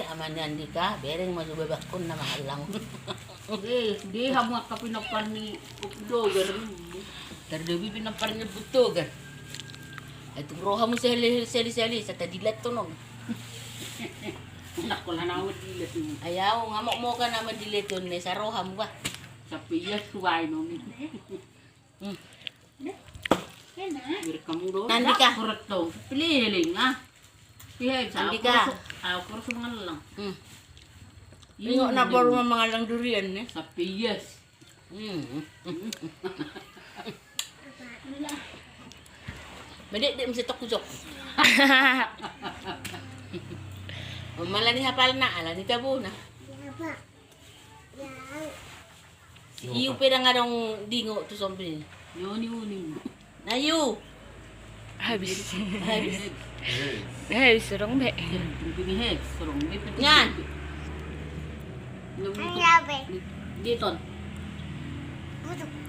Aman yan di ka. Bereng mo subabak ko na mahalang. Di hamuat ka pinapal ni Updoger. Terdebi pinapal ni Updoger. Itong roha mo seli-seli sa tadilat to nung. Anak ko lang ako dilat mo. Ayaw, ngamok mo ka na madilit yun sa roha mo ba? Sa piyas suway nung. Bir kamu doon. Nandi ka. Kurot to. Pililing ah. Pihag sa Nandi ka. Ako sa mga lang. Ingo na baro mga lang durian eh. Sa piyas. Madi di mesti tok-tok. Malah ni hafal na, ala ni tabo na. Si Iyo pera nga dong dingo to sombre. Yoni. Nayu. Habis. Habis. Habis serong be. Pinihag. Surong. Yan. Dito.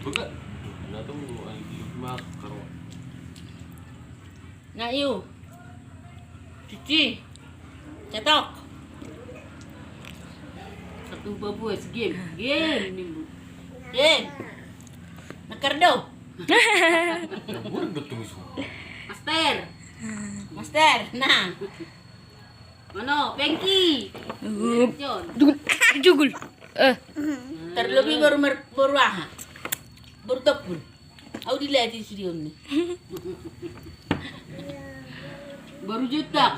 Buka. Ano to ay mak karo. Nayu. Cici. Cetok. Satu babuas game. Game ni bu. Nakardo. Bukan betul su. Master. Master, nah. Ano? Pengki. Yon. Jugul. Terlebih baru aha. Baru tepun. Aku dilihat di studio ni. Baru juta.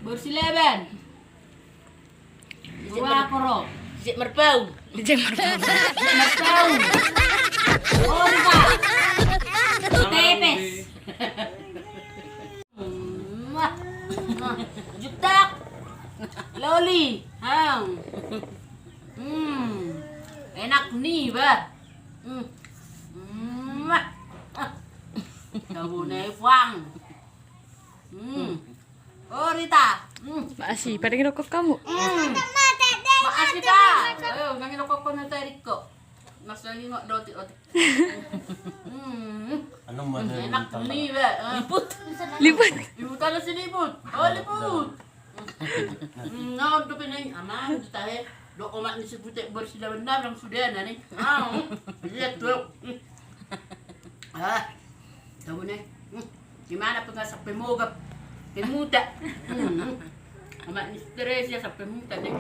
Baru sileban. Bawa koro. Sik merpau. Dijemur. Tahu. Oh, Rika. Tepes. Jutak. Loli. Hang. Enak nih, ba. Kamu naik wang. Oh, Rita. Masih pada ngerokok kamu. Maaf kita. Ayo, nangin ako ko na tarik ko. Nasa lingok doti-doti. Ano man Enak nih, ba. Liput. Lipat. Liputan na si Liput. Oh, Liput. Ngaw, do pinay. Ama, do tayo. Do umat ni si Putek bersilawan na lang sudah na ni. Lihat tuh. Tahu nih. Gimana pag sampai mogap? Pemuda. Umat ni stres ya sampai muda nih.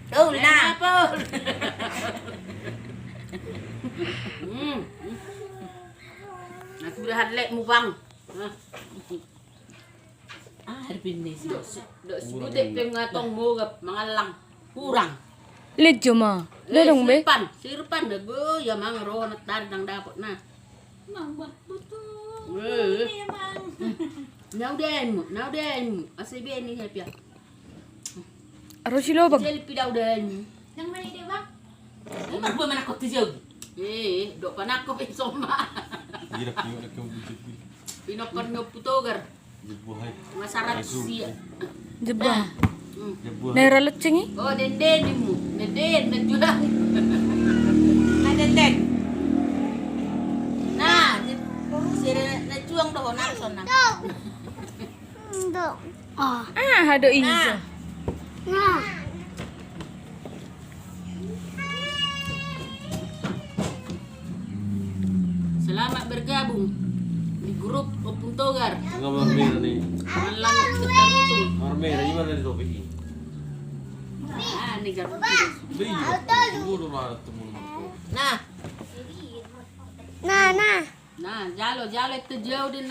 Tuh, nah. Apa? Nah, sudah hadlek mu bang. Harbin ni sih. Dok sudah pengatong mo gap mga lang. Kurang. Lihat cuma. Lorong be. Sirpan na go ya mga ro na tar nang dapat na. Now den. Asay bien ni hepya. Aros sila bag. Jeli pidaw den. Nang mani di ba? Ay, magbuhay man ako tiyaw. Dok panako soma. Gira kiyo na kiyo dito. Pinokon nga putogar. Jebuhay. Masarap siya. Jebah. Jebuhay. Naira leceng Oh, den mo. Den jual. Nah, den. Nah, sira na juang doon na son na. ada ini. Nah. Selamat bergabung di grup Opung Togar. Nga marmera ni. Malang terhitung. Marmera di mana di topik ini? Ini garut. Iya. Siguro na tumulong ko. Nah. Nah, jalo itu jauh din